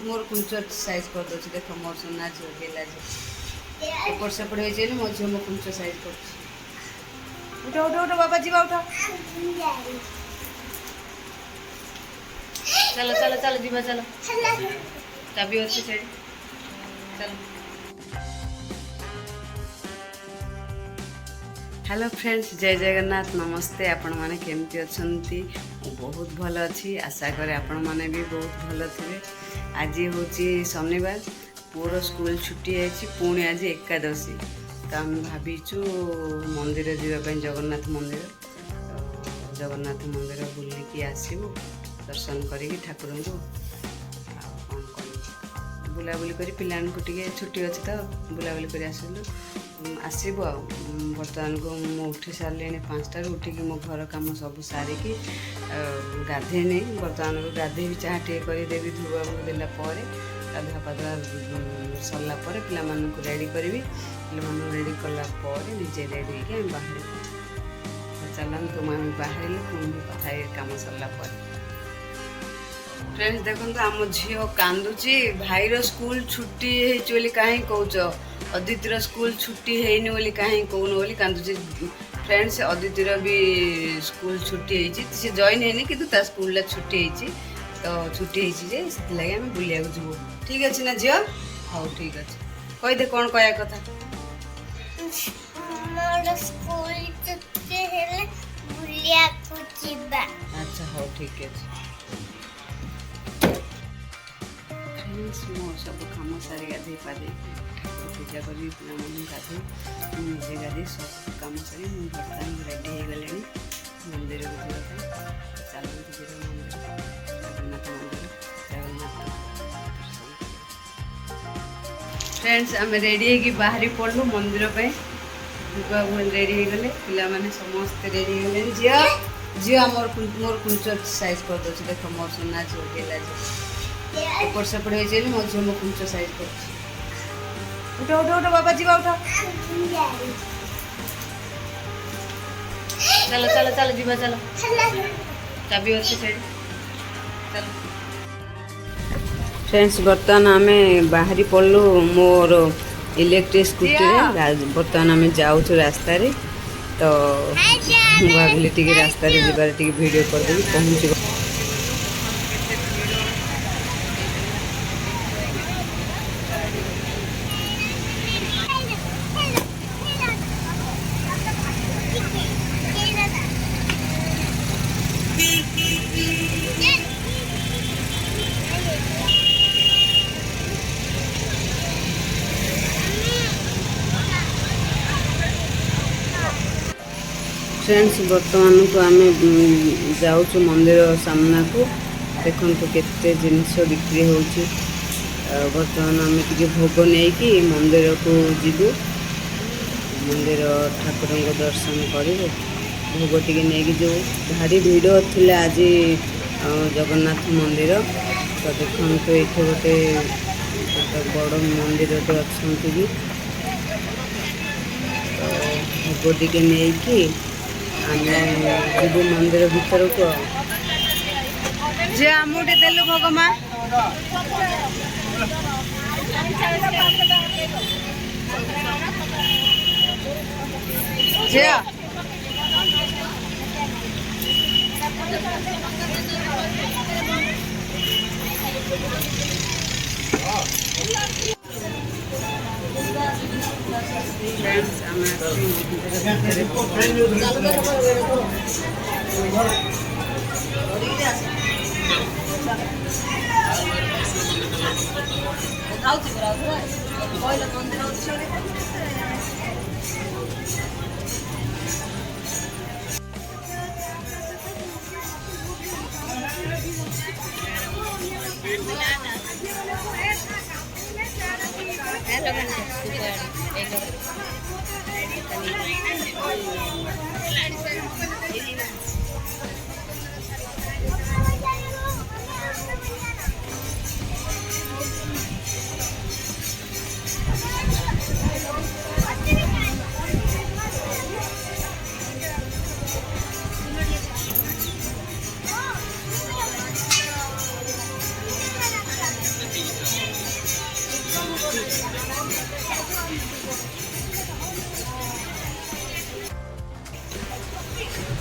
मोर कुंच size कर दो देख मोर सोना झील गेला एपट सेपट हो मो झील मो कुंच साइज कर उठा उठा उठा बाबा जी उठा चलो चलो चलो जीवा चलो चाबी अच्छी से चलो। हेलो फ्रेंड्स जय जगन्नाथ नमस्ते आपण माने केमती अछंती बहुत भल अच्छी आशा करे आपण माने भी बहुत भल थे। आज हूँ शनिवार पुअर स्कूल छुट्टी है पुणी आज एकादशी तो आम भावीचु मंदिर जावाई जगन्नाथ मंदिर जगन्नाथ मंदिर बुलिकी आसबू दर्शन करी ठाकुर को बुलाबुली कर पिला छुट्टी अच्छी तो बुलाबुली कर आसबू बर्तमान को मुझे उठी सारे 5टार उठिक मो घर कम सब सारिकी गाधेनी बर्तमान को गाधे चाह टे करदेवी धुआ देला गाधुआ पाधुआ सरला पिला रेडी करी पिला रेडी कलापर निजे रेडी होगी बाहर चलन तुम बाहर पुणी कथा कम सरला फ्रेंड्स देखो आम झील कांदुची भाईर स्कूल छुट्टी होली कहीं कौच अदितिर स्कूल छुट्टी हैनी बोली कहीं कौन बोली कांदुची फ्रेंड्स अदितिर भी स्कूल छुट्टी से जॉइन हैनी कि स्कूल छुट्टी तो छुट्टी से आम बुलिया जीवु ठीक अच्छे ना झील हाँ ठीक अच्छे कहीदे कौन कह कथा अच्छा हाँ ठीक है मो सब कम सारी गाधे पाधे पूजा करी पिला गाधे निजे गाधे सब कम सारी बर्तमान रेडी हो गले मंदिर को चलते जगन्नाथ मंदिर जगन्नाथ फ्रेंड्स आम रेडी हो बाहरी पड़लु मंदिर पे रेडी हो गले पिला माने समस्त रेडी हो गले झील झील मोर कुंच साइज कर दो देख मोर सोना झील गेला एपट सेपट हो मो झील मो कुंच साइज कर उठा उठा उठा बाबा जी उठा चलो चलो चलो जीवा चलो चाबी अच्छी से चलो। फ्रेंड्स बर्तमान आम बाहरी पड़लु मोर इलेक्ट्रिक स्कूटी बर्तमान आम जाऊँ रास्तार तो भाविली टी रास्तार जबार टी वीडियो करदेवी पहुँच फ्रेंड्स बर्तमान को आम जाऊँ मंदिर सामना को देखु केते जिनस बिक्री हो बर्तमान आम टे भोग नहीं कि मंदिर को जीवु मंदिर ठाकुर को दर्शन करूँ भोग टे नहीं जो भारी भिड़ थी आज जगन्नाथ मंदिर तो देखो ये गोटे बड़ मंदिर अच्छा भी भोग टे नहीं कि आम जीव मंदिर भीतर को जे आमुटे देलु भगवान जे फ्रेंड्स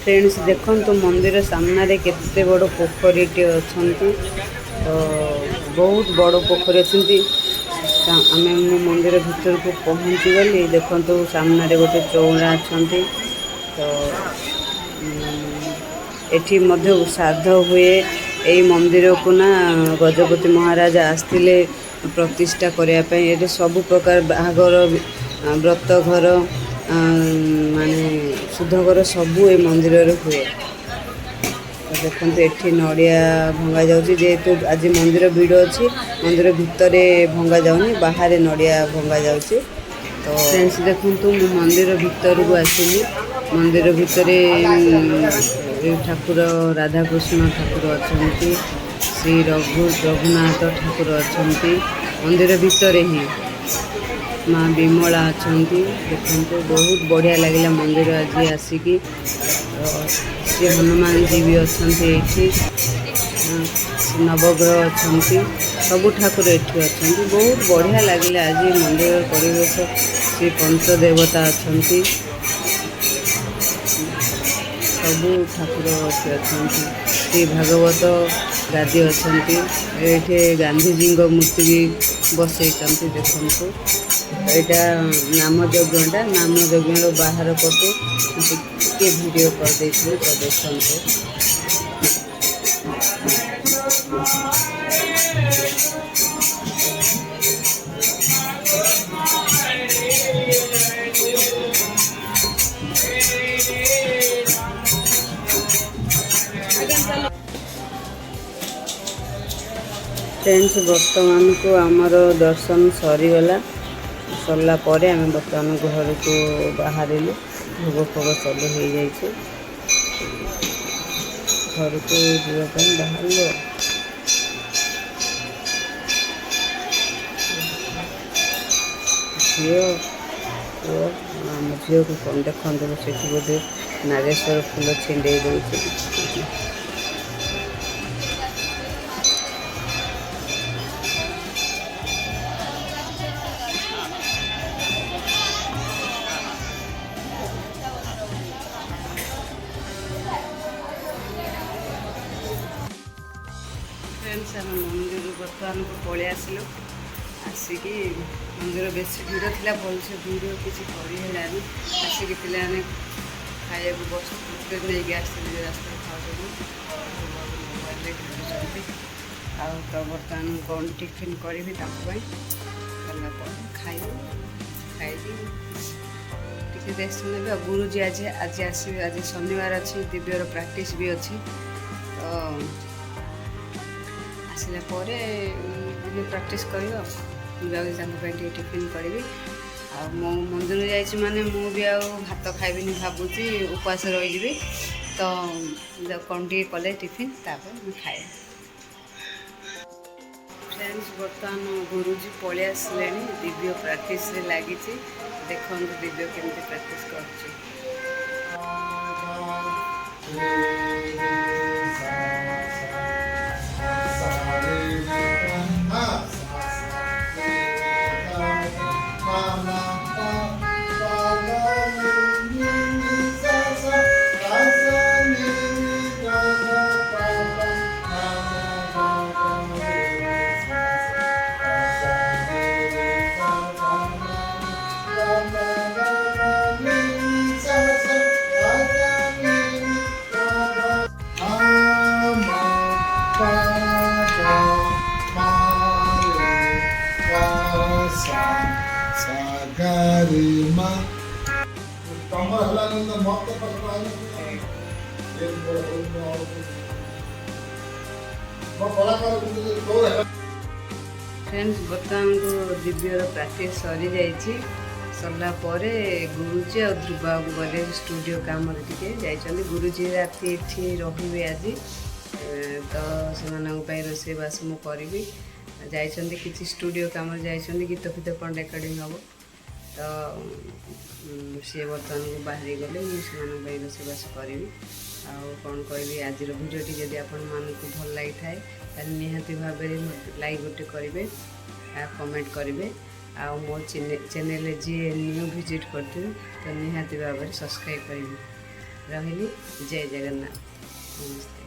फ्रेंड्स देखो मंदिर सामने केते बड़ पोखरीटे अच्छा तो बहुत बड़ पोखरी अच्छा आम मंदिर भीतर को पहुँची गली देखो सामने गोटे चौरा अच्छा तो एठी मध्य श्राद्ध हुए यही मंदिर को ना गजपति महाराज आसते प्रतिष्ठा करने ये सब प्रकार बाहागर व्रत घर माने शुद्ध घर सबू ये मंदिर हुए। तो देखो ये नड़िया भंगा जेहेतु आज मंदिर भिड़ अच्छी मंदिर भितर भंगा जाऊनी बाहर नड़िया भंगा जाऊँगी। तो फ्रेंड्स देखो मंदिर भितर को आसिली मंदिर भितर ठाकुर राधाकृष्ण ठाकुर अच्छा श्री रघुनाथ ठाकुर अच्छा मंदिर भितर ही माँ विमला अच्छा देखो बहुत बढ़िया लगे मंदिर आज आसिकी। श्री हनुमान जी भी अच्छा नवग्रह अच्छा सब ठाकुर ये अच्छा बहुत बढ़िया लगे आज मंदिर परिवेश श्री पंचदेवता अच्छा सबू ठाकुर अच्छा श्री भागवत गादी अच्छा ये गांधीजी मूर्ति भी बसई देखो यहाँ नाम यज्ञटा नाम यज्ञ बाहर पटू टे वीडियो कर देती तो देखो फ्रेंड्स बर्तमान को आमर दर्शन सरीगला सरला आम बर्तमान घर को बाहर भोग फोग सब हो जाए घर को जावाई बाहर झील आम झील को कौन देखते से बोधे नागेश्वर फूल छिंडे दे फ्रेंड्स आम मंदिर बर्तमान को पलि आसिलु आसिकी मंदिर बेस भिड़ था भलसे वीडियो किसी करहलानी आसिकी पे खाया बस नहीं आसते रास्ता खाऊ मोबाइल आ तो बर्तमान कौन टिफिन करी खाई टी रेस्ट ने गुरुजी आज आज आज शनिवार अच्छी दिव्यर प्रैक्टिस भी अच्छी तो आसला प्रैक्टिस कर टिफिन करी आ मंदिर जाइए माने मु भी भात खाइबी भावुची उपवास रही तो कौन टे कले टिफिन तापर खाए। फ्रेंड्स बर्तमान गुरुजी पलि आसले दिव्य प्रैक्टिस लगी देखो दिव्य केमती प्रैक्टिस कर फ्रेंड्स बर्तमान को दिव्यर प्रैक्टिस सरी जाइए सरला गुरुजी और ध्रुव बाबू गले स्टूडियो काम जाइए गुरुजी राति रे आज तो से रोषेबास मुझे जाइए कि स्टूडियो काम जाइए गीत फीत कौन रेकर्डिंग हम तो सी बर्तमान को बाहरी गले मुझे रोषेबास करी कौन कह आज भिडियोटी जदि आपण मानक भल लगी था निहाती भाव लाइक गोटे करेंगे कमेंट करेंगे आ मो चैनल जी न्यू विजिट करते तो निहाती भाव सब्सक्राइब करेंगे। ରହିଲି। ଜୟ ଜଗନ୍ନାଥ। ନମସ୍ତେ।